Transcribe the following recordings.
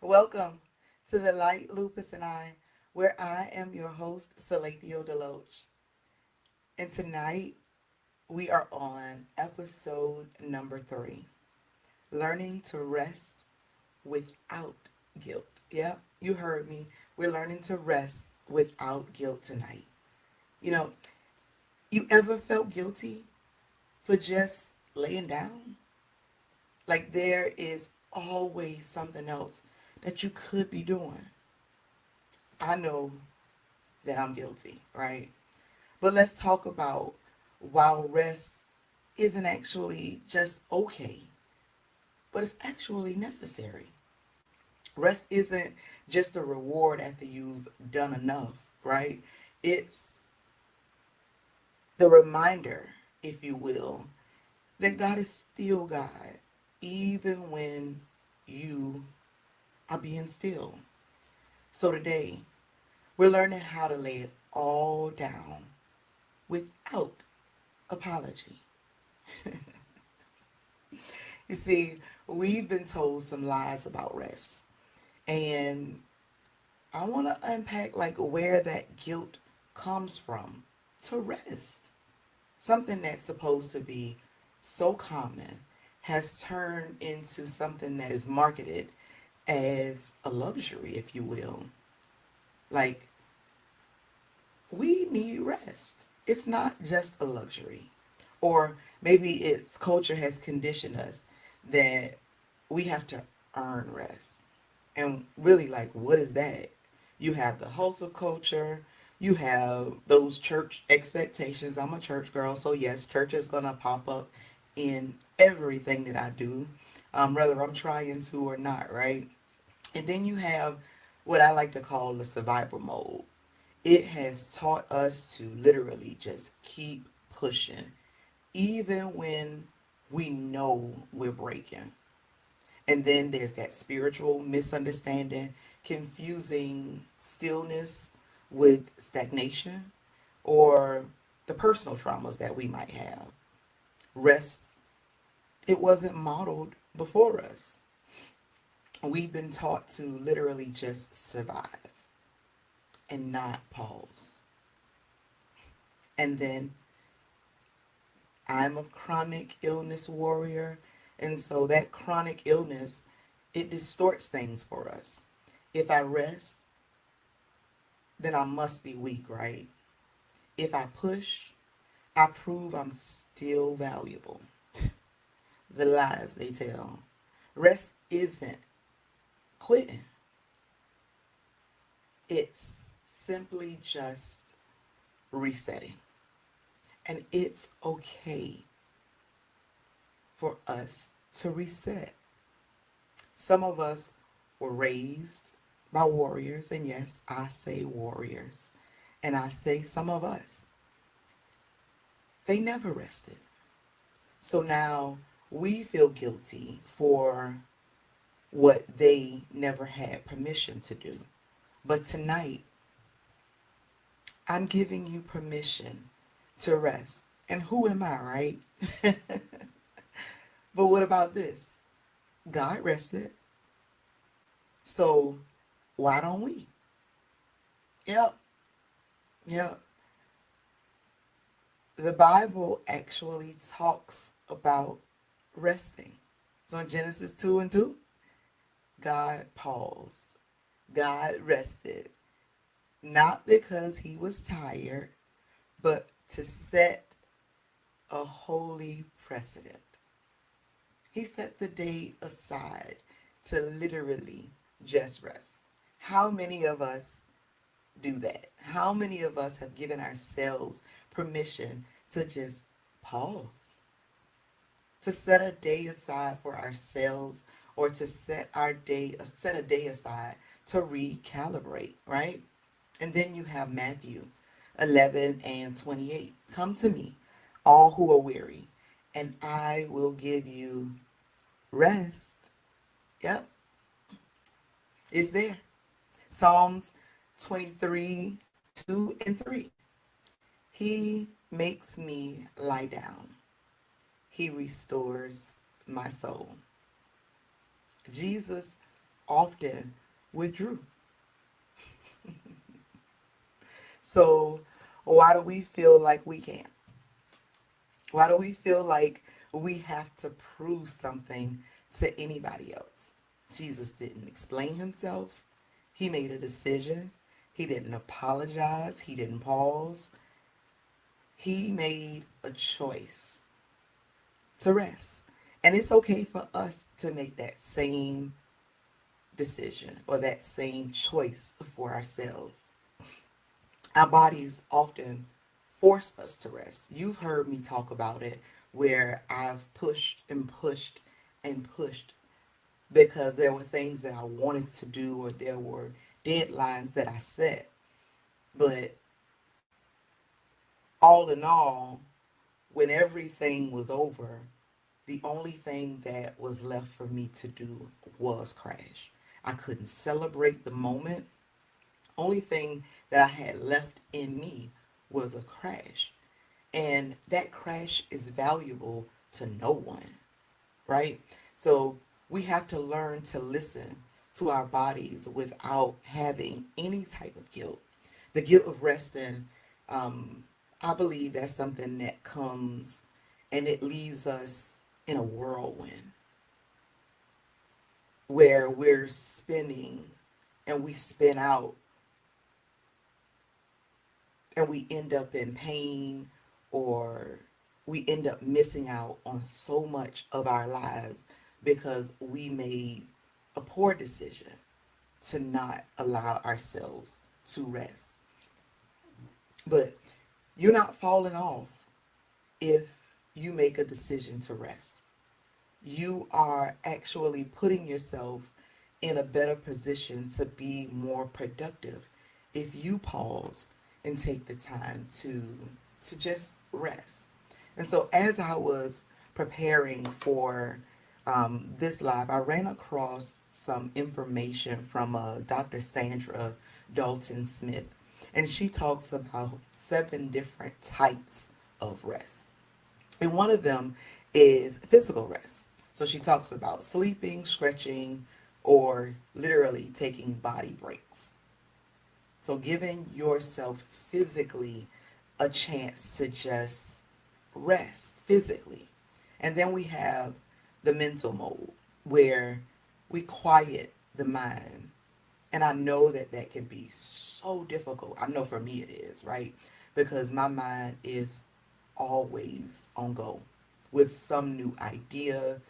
Welcome to the Light Lupus and I, where I am your host, Salathiel Deloach. And tonight we are on episode number 3, Learning to Rest Without Guilt. Yeah, you heard me. We're learning to rest without guilt tonight. You know, you ever felt guilty for just laying down? Like there is always something else that you could be doing. I know that I'm guilty, right? But let's talk about why rest isn't actually just okay, but it's actually necessary. Rest isn't just a reward after you've done enough, right? It's the reminder, if you will, that God is still God, even when you are being still. So today, we're learning how to lay it all down without apology. You see, we've been told some lies about rest, and I want to unpack like where that guilt comes from to rest. Something that's supposed to be so common has turned into something that is marketed as a luxury, if you will. Like, we need rest. It's not just a luxury. Or maybe it's culture has conditioned us that we have to earn rest. And really, like, what is that? You have the hustle culture, you have those church expectations. I'm a church girl, so yes, church is going to pop up in everything that I do, whether I'm trying to or not, right? And then you have what I like to call the survival mode. It has taught us to literally just keep pushing, even when we know we're breaking. And then there's that spiritual misunderstanding, confusing stillness with stagnation, or the personal traumas that we might have. Rest, it wasn't modeled before us. We've been taught to literally just survive and not pause. And then I'm a chronic illness warrior. And so that chronic illness, it distorts things for us. If I rest, then I must be weak, right? If I push, I prove I'm still valuable. The lies they tell. Rest isn't quitting, it's simply just resetting. And it's okay for us to reset. Some of us were raised by warriors, and yes, I say warriors. And I say some of us, they never rested. So now we feel guilty for what they never had permission to do. But tonight, I'm giving you permission to rest. And who am I, right? But what about this? God rested. So why don't we? Yep, yep. The Bible actually talks about resting. So in Genesis 2 and 2, God paused. God rested. Not because he was tired, but to set a holy precedent. He set the day aside to literally just rest. How many of us do that? How many of us have given ourselves permission to just pause, to set a day aside for ourselves, or to set a day aside to recalibrate, right? And then you have Matthew 11 and 28. Come to me, all who are weary, and I will give you rest. Yep, it's there. Psalms 23, 2 and 3. He makes me lie down. He restores my soul. Jesus often withdrew. So, why do we feel like we can't? Why do we feel like we have to prove something to anybody else? Jesus didn't explain himself. He made a decision. He didn't apologize. He didn't pause. He made a choice to rest. And it's okay for us to make that same decision or that same choice for ourselves. Our bodies often force us to rest. You've heard me talk about it where I've pushed and pushed and pushed because there were things that I wanted to do or there were deadlines that I set. But all in all, when everything was over, the only thing that was left for me to do was crash. I couldn't celebrate the moment. Only thing that I had left in me was a crash. And that crash is valuable to no one, right? So we have to learn to listen to our bodies without having any type of guilt. The guilt of resting, um, I believe that's something that comes and it leaves us in a whirlwind where we're spinning and we spin out and we end up in pain or we end up missing out on so much of our lives because we made a poor decision to not allow ourselves to rest. But you're not falling off if you make a decision to rest. You are actually putting yourself in a better position to be more productive if you pause and take the time to just rest. And so as I was preparing for this live, I ran across some information from Dr. Sandra Dalton Smith, and she talks about 7 different types of rest. And one of them is physical rest. So she talks about sleeping, stretching, or literally taking body breaks. So giving yourself physically a chance to just rest physically. And then we have the mental mode where we quiet the mind. And I know that that can be so difficult. I know for me it is, right? Because my mind is always on go with some new idea,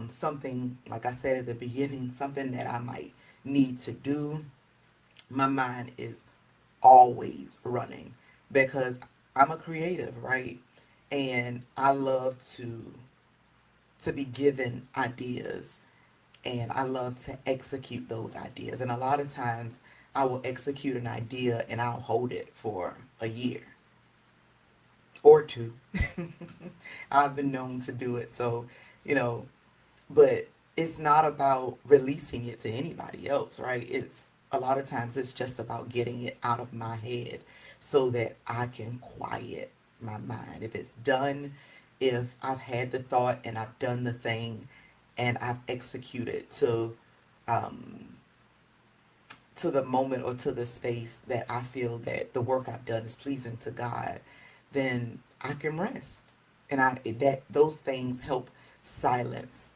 something, like I said at the beginning, something that I might need to do. My mind is always running because I'm a creative, right? And I love to be given ideas and I love to execute those ideas. And a lot of times I will execute an idea and I'll hold it for a year or two. I've been known to do it. So, you know, but it's not about releasing it to anybody else, right? It's a lot of times it's just about getting it out of my head so that I can quiet my mind. If it's done, if I've had the thought and I've done the thing and I've executed um, to the moment or to the space that I feel that the work I've done is pleasing to God, then I can rest. And I that those things help silence,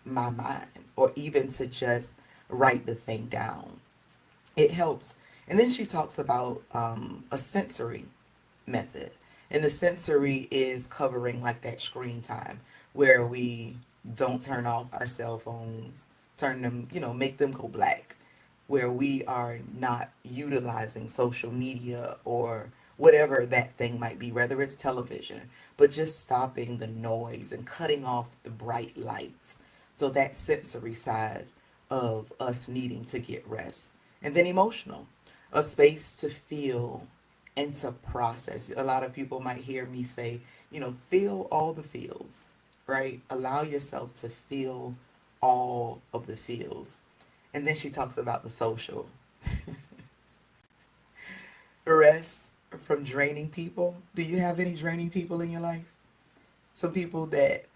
my mind, or even to just write the thing down. It helps. And then she talks about a sensory method. And the sensory is covering like that screen time where we don't turn off our cell phones, turn them, make them go black, where we are not utilizing social media or whatever that thing might be, whether it's television, but just stopping the noise and cutting off the bright lights. So that sensory side of us needing to get rest. And then emotional, a space to feel and to process. A lot of people might hear me say, feel all the feels, right? Allow yourself to feel all of the feels. And then she talks about the social. Rest from draining people. Do you have any draining people in your life? Some people that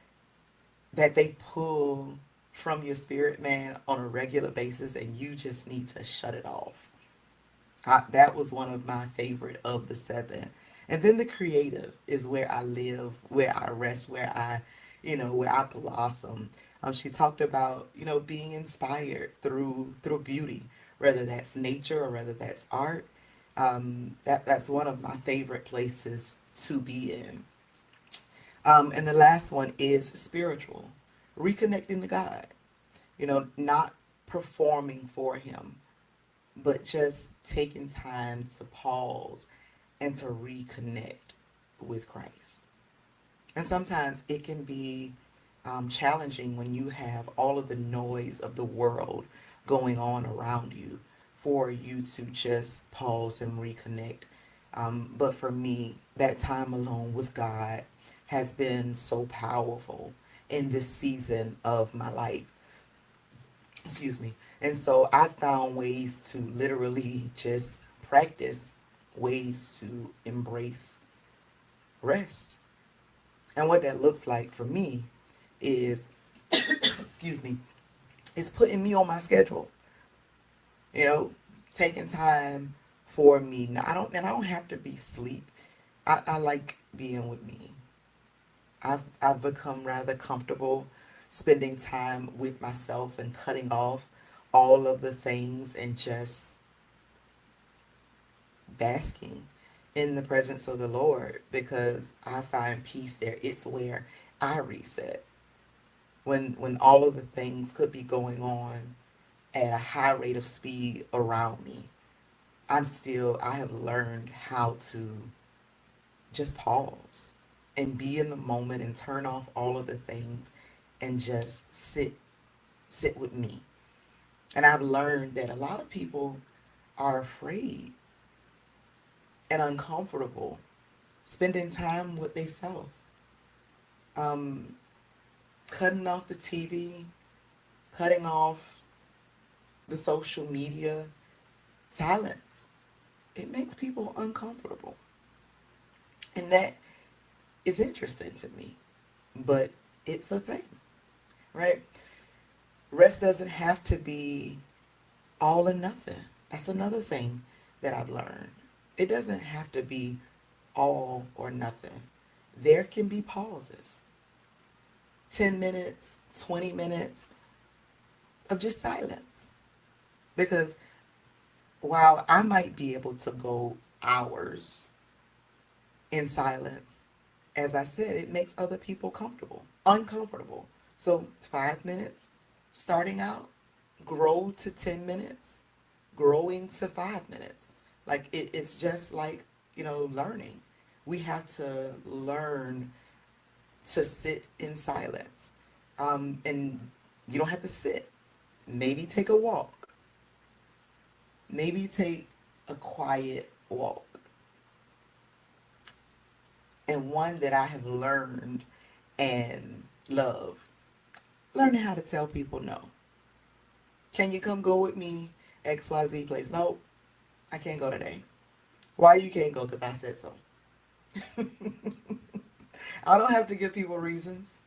they pull from your spirit man on a regular basis and you just need to shut it off. That was one of my favorite of the seven. And then the creative is where I live, where I rest, where I blossom. She talked about, being inspired through beauty, whether that's nature or whether that's art. That's one of my favorite places to be in. And the last one is spiritual, reconnecting to God. Not performing for Him, but just taking time to pause and to reconnect with Christ. And sometimes it can be challenging when you have all of the noise of the world going on around you for you to just pause and reconnect. But for me, that time alone with God has been so powerful in this season of my life. Excuse me. And so I found ways to literally just practice ways to embrace rest. And what that looks like for me is, excuse me, is putting me on my schedule. You know, taking time for me. Now, I don't have to be sleep. I like being with me. I've become rather comfortable spending time with myself and cutting off all of the things and just basking in the presence of the Lord because I find peace there. It's where I reset. When all of the things could be going on at a high rate of speed around me, I have learned how to just pause and be in the moment and turn off all of the things and just sit with me. And I've learned that a lot of people are afraid and uncomfortable spending time with themselves. Um, Cutting off the TV, cutting off the social media, silence. It makes people uncomfortable. And that is interesting to me, but it's a thing, right? Rest doesn't have to be all or nothing. That's another thing that I've learned. It doesn't have to be all or nothing. There can be pauses, 10 minutes, 20 minutes of just silence. Because while I might be able to go hours in silence, as I said, it makes other people uncomfortable. So 5 minutes starting out, grow to 10 minutes, growing to 5 minutes. Like it's just like, learning. We have to learn to sit in silence. And you don't have to sit. Maybe take a walk. Maybe take a quiet walk. And one that I have learned and love. Learning how to tell people no. Can you come go with me XYZ place? No, I can't go today. Why you can't go? Because I said so. I don't have to give people reasons.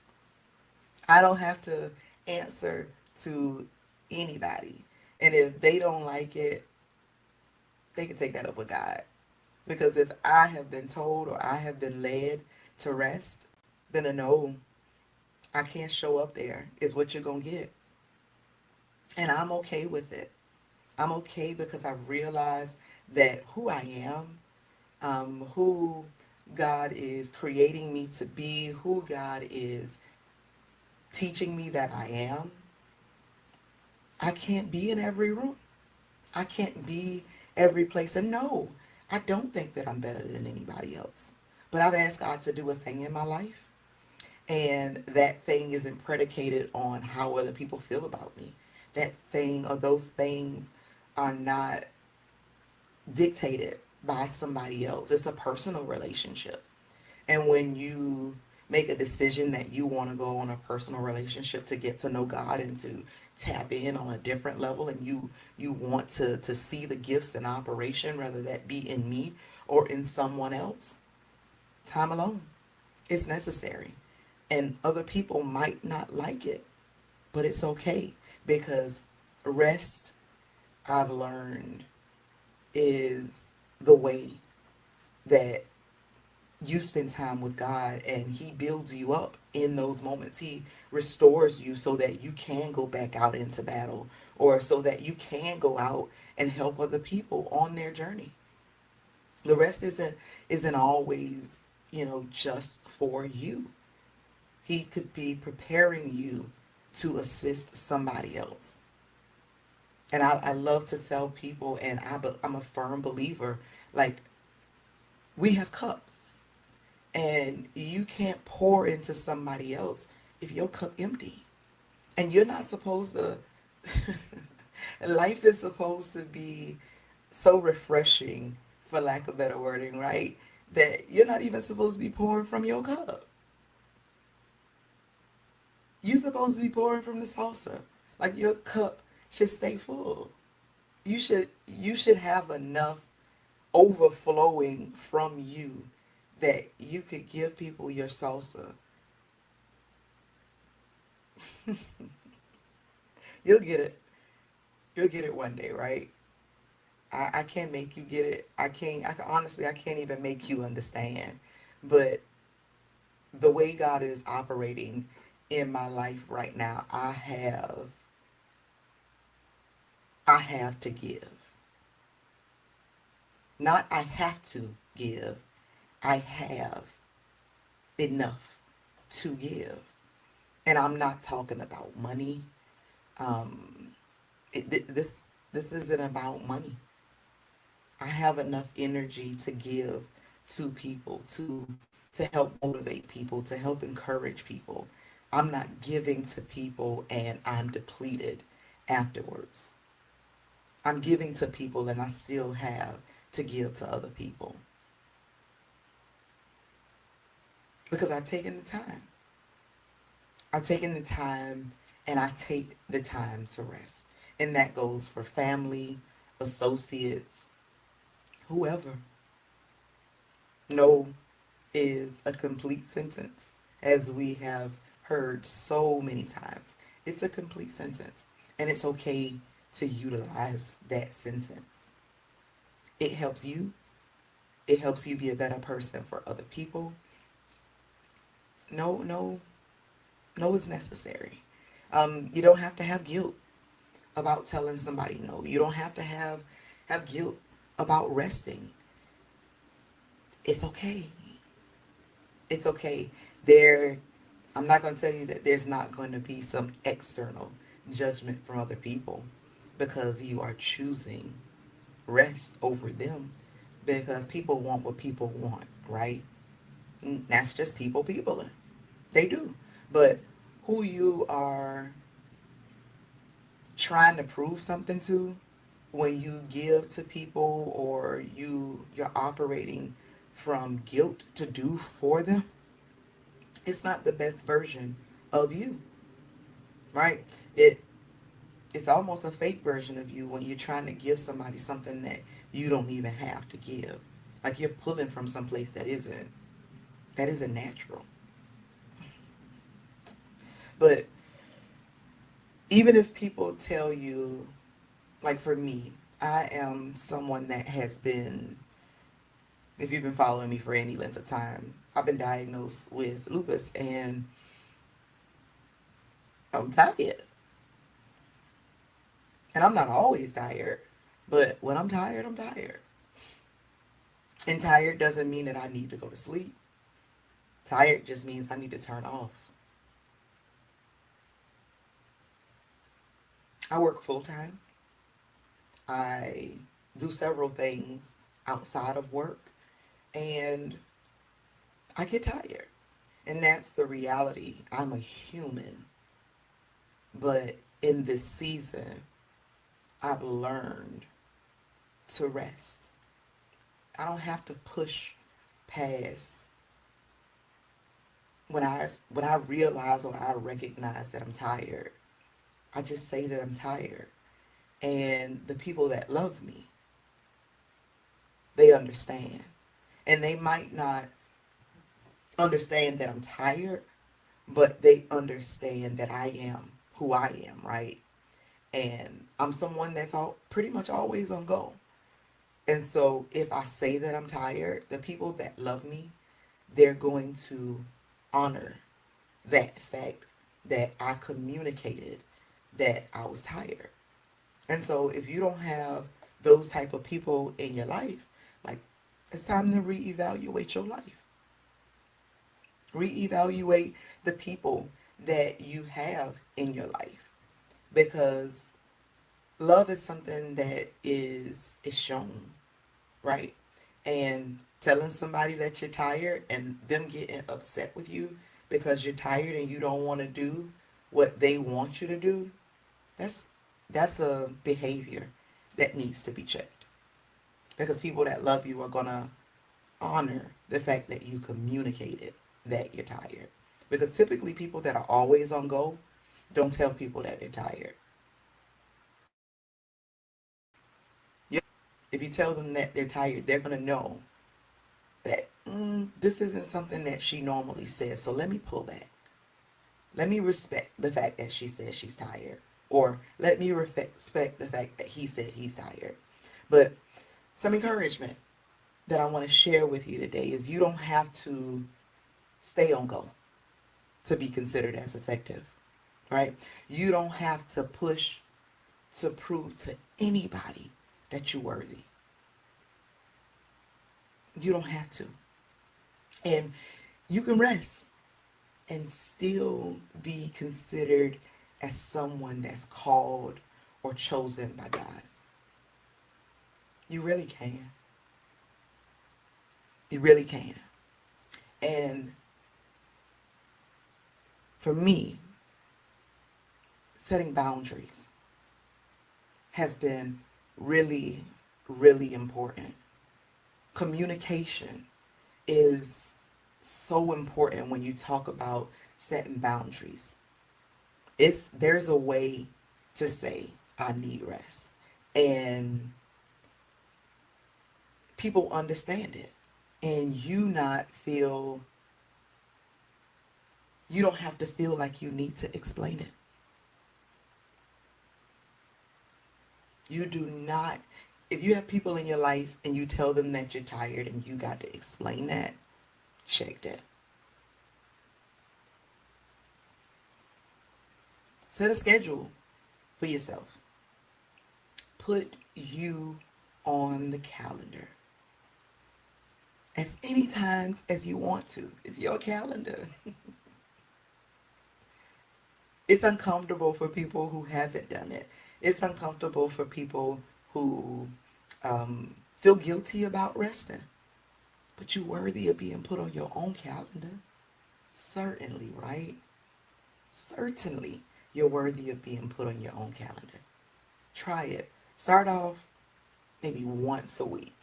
I don't have to answer to anybody. And if they don't like it, they can take that up with God. Because if I have been told or I have been led to rest, then a no, I can't show up there is what you're going to get. And I'm okay with it. I'm okay because I realize that who I am, who God is creating me to be, who God is teaching me that I am, I can't be in every room. I can't be every place. And no, I don't think that I'm better than anybody else. But I've asked God to do a thing in my life. And that thing isn't predicated on how other people feel about me. That thing or those things are not dictated by somebody else. It's a personal relationship. And when you make a decision that you want to go on a personal relationship to get to know God and to tap in on a different level, and you want to see the gifts in operation, whether that be in me or in someone else, time alone is necessary. And other people might not like it. But it's okay because rest, I've learned, is the way that you spend time with God and He builds you up in those moments. He restores you so that you can go back out into battle or so that you can go out and help other people on their journey. The rest isn't always, just for you. He could be preparing you to assist somebody else. And I love to tell people, and I'm a firm believer, like, we have cups, and you can't pour into somebody else if your cup empty. And you're not supposed to, life is supposed to be so refreshing, for lack of better wording, right? That you're not even supposed to be pouring from your cup. You're supposed to be pouring from the saucer. Like your cup should stay full. You should have enough overflowing from you that you could give people your salsa. You'll get it. You'll get it one day, right? I can't make you get it. Honestly, I can't even make you understand. But the way God is operating in my life right now, I have to give. Not I have to give. I have enough to give. And I'm not talking about money. Um, this isn't about money. I have enough energy to give to people, to help motivate people, to help encourage people. I'm not giving to people and I'm depleted afterwards. I'm giving to people and I still have to give to other people because I've taken the time. I've taken the time and I take the time to rest. And that goes for family, associates, whoever. No is a complete sentence, as we have heard so many times. It's a complete sentence. And it's okay to utilize that sentence. It helps you. It helps you be a better person for other people. No, no, no is necessary. You don't have to have guilt about telling somebody no. You don't have to have guilt about resting. It's okay. It's okay. I'm not going to tell you that there's not going to be some external judgment from other people because you are choosing rest over them because people want what people want, right? That's just people. They do. But who you are trying to prove something to when you give to people or you're operating from guilt to do for them, it's not the best version of you, right? It's almost a fake version of you when you're trying to give somebody something that you don't even have to give. Like you're pulling from someplace that isn't natural. But even if people tell you, like for me, I am someone that has been, if you've been following me for any length of time, I've been diagnosed with lupus and I'm tired. And I'm not always tired, but when I'm tired, I'm tired. And tired doesn't mean that I need to go to sleep. Tired just means I need to turn off. I work full time. I do several things outside of work, and I get tired. And that's the reality. I'm a human. But in this season, I've learned to rest. I don't have to push past when I realize or I recognize that I'm tired. I just say that I'm tired. And the people that love me, they understand. And they might not understand that I'm tired, but they understand that I am who I am, right? And I'm someone that's all pretty much always on go. And so if I say that I'm tired, the people that love me, they're going to honor that fact that I communicated that I was tired. And so if you don't have those type of people in your life, like, it's time to reevaluate your life. Reevaluate the people that you have in your life, because love is something that is shown, right? And telling somebody that you're tired and them getting upset with you because you're tired and you don't want to do what they want you to do, that's that's a behavior that needs to be checked. Because people that love you are gonna honor the fact that you communicated that you're tired. Because typically people that are always on go don't tell people that they're tired. If you tell them that they're tired, they're gonna know that this isn't something that she normally says. So let me pull back. Let me respect the fact that she says she's tired, or let me respect the fact that he said he's tired. But some encouragement that I want to share with you today is you don't have to stay on go to be considered as effective, right? You don't have to push to prove to anybody that you're worthy. You don't have to. And you can rest and still be considered as someone that's called or chosen by God. You really can. You really can. And for me, setting boundaries has been really, really important. Communication is so important when you talk about setting boundaries. There's a way to say I need rest, and people understand it, and you don't have to feel like you need to explain it. You do not. If you have people in your life and you tell them that you're tired and you got to explain that, check that. Set a schedule for yourself. Put you on the calendar as many times as you want to. It's your calendar. It's uncomfortable for people who haven't done it. It's uncomfortable for people who feel guilty about resting. But you're worthy of being put on your own calendar. Certainly, right? Certainly, you're worthy of being put on your own calendar. Try it. Start off maybe once a week.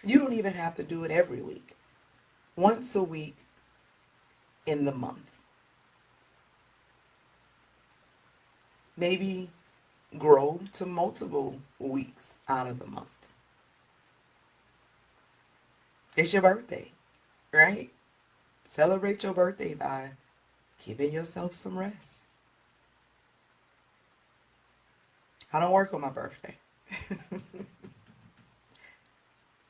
You don't even have to do it every week. Once a week in the month. Maybe grow to multiple weeks out of the month. It's your birthday, right? Celebrate your birthday by giving yourself some rest. I don't work on my birthday.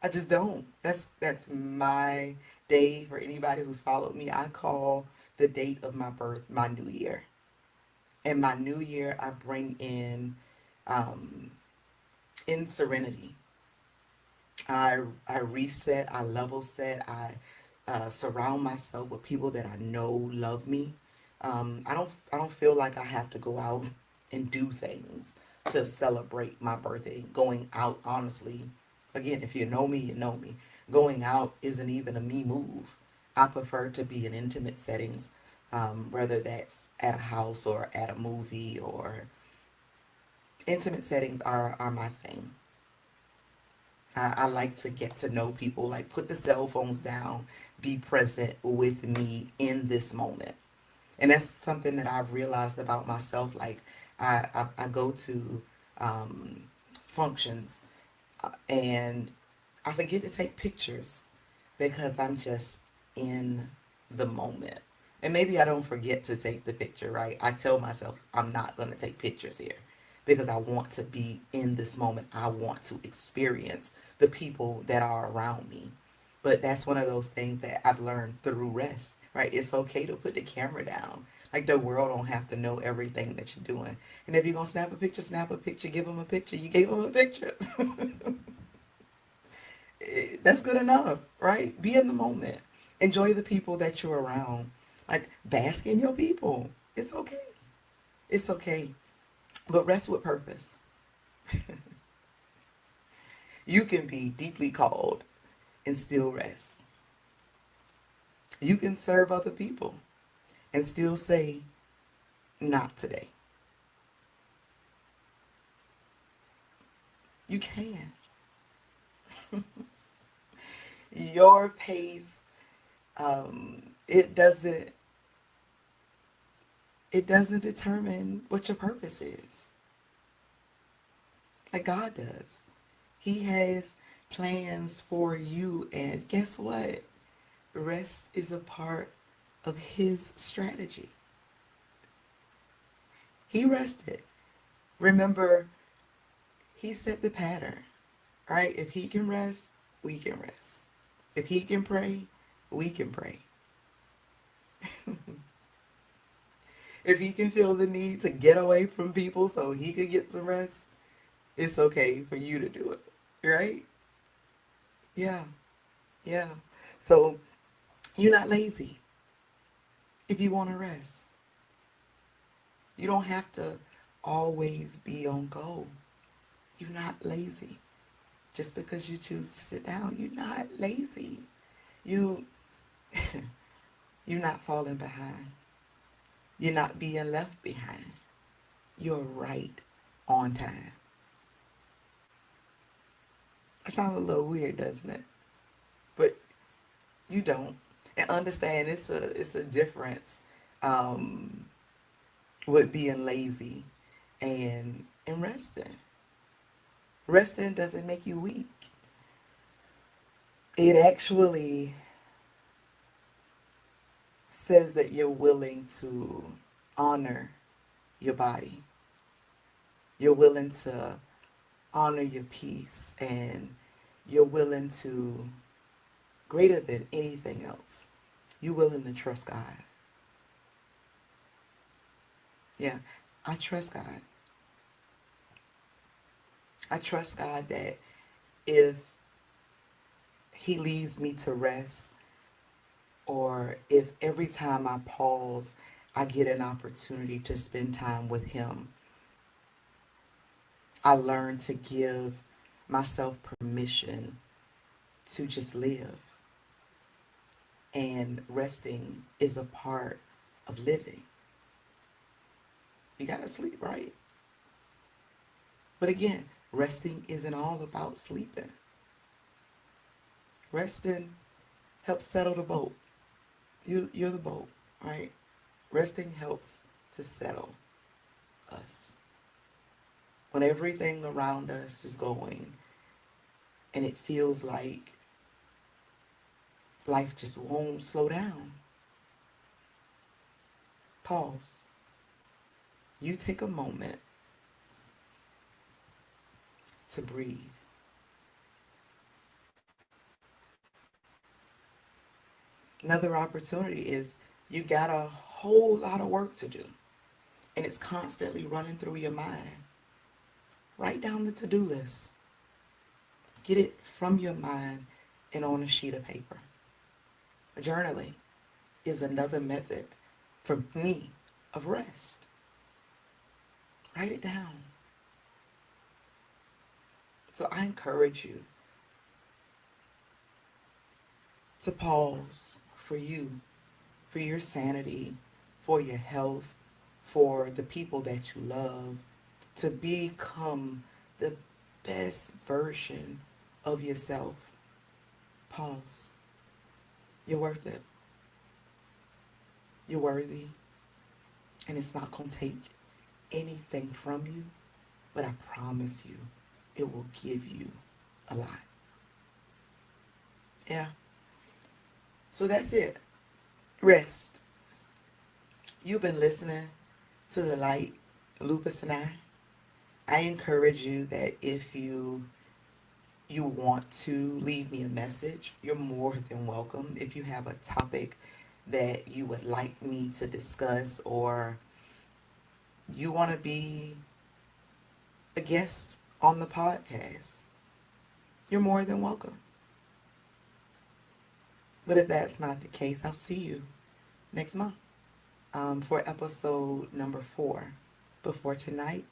I just don't. That's my day. For anybody who's followed me, I call the date of my birth my new year. And my new year, I bring um, in serenity. I reset, I level set, I surround myself with people that I know love me. I don't feel like I have to go out and do things to celebrate my birthday. Going out, honestly, again, if you know me, you know me. Going out isn't even a me move. I prefer to be in intimate settings, whether that's at a house or at a movie, or intimate settings are my thing. I like to get to know people, like put the cell phones down, be present with me in this moment. And that's something that I've realized about myself. Like I go to um, functions and I forget to take pictures because I'm just in the moment. And maybe I don't forget to take the picture, right? I tell myself I'm not going to take pictures here because I want to be in this moment. I want to experience the people that are around me. But that's one of those things that I've learned through rest, right? It's okay to put the camera down. Like the world don't have to know everything that you're doing. And if you're going to snap a picture, snap a picture, give them a picture. You gave them a picture. That's good enough, right? Be in the moment. Enjoy the people that you're around. Like bask in your people. It's okay. It's okay. But rest with purpose. You can be deeply called and still rest. You can serve other people and still say, not today. You can. Your pace, it doesn't determine what your purpose is. Like God does. He has plans for you, and guess what? Rest is a part of his strategy. He rested. Remember, he set the pattern, right? If he can rest, we can rest. If he can pray, we can pray. If he can feel the need to get away from people so he could get some rest, it's okay for you to do it, right? Yeah, yeah. So you're not lazy if you want to rest. You don't have to always be on go. You're not lazy. Just because you choose to sit down, you're not lazy. You you're not falling behind. You're not being left behind. You're right on time. That sounds a little weird, doesn't it? But you don't. And understand it's a difference um, with being lazy and resting. Resting doesn't make you weak. It actually says that you're willing to honor your body. You're willing to honor your peace, and you're willing to, greater than anything else, you're willing to trust God. Yeah, I trust God. I trust God that if he leads me to rest, or if every time I pause, I get an opportunity to spend time with him, I learn to give myself permission to just live. And resting is a part of living. You gotta sleep, right? But again, resting isn't all about sleeping. Resting helps settle the boat. You're the boat, right? Resting helps to settle us. When everything around us is going and it feels like life just won't slow down, pause. You take a moment to breathe. Another opportunity is you got a whole lot of work to do and it's constantly running through your mind. Write down the to-do list. Get it from your mind and on a sheet of paper. Journaling is another method for me of rest. Write it down. So I encourage you to pause for you, for your sanity, for your health, for the people that you love, to become the best version of yourself. Pause. You're worth it. You're worthy. And it's not going to take anything from you, but I promise you, it will give you a lot. Yeah. So that's it. Rest. You've been listening to The Light, Lupus and I. I encourage you that if you want to leave me a message, you're more than welcome. If you have a topic that you would like me to discuss, or you want to be a guest on the podcast, you're more than welcome. But if that's not the case, I'll see you next month for episode number 4. Before tonight,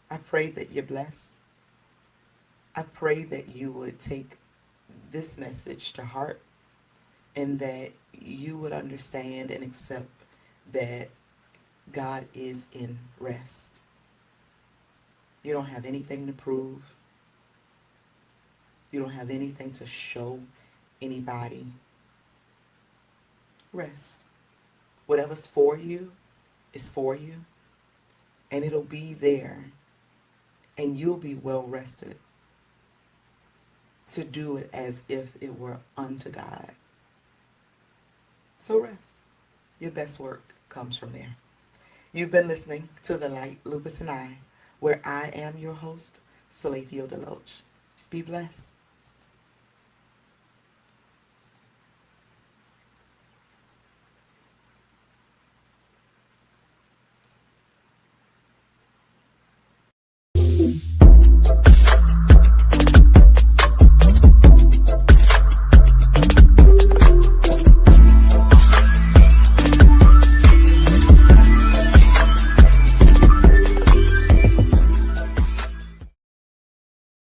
I pray that you're blessed. I pray that you would take this message to heart, and that you would understand and accept that God is in rest. You don't have anything to prove. You don't have anything to show anybody. Rest. Whatever's for you is for you, and it'll be there, and you'll be well rested to do it as if it were unto God. So rest. Your best work comes from there. You've been listening to The Light, Lupus and I, where I am your host, Salathiel Deloach. Be blessed.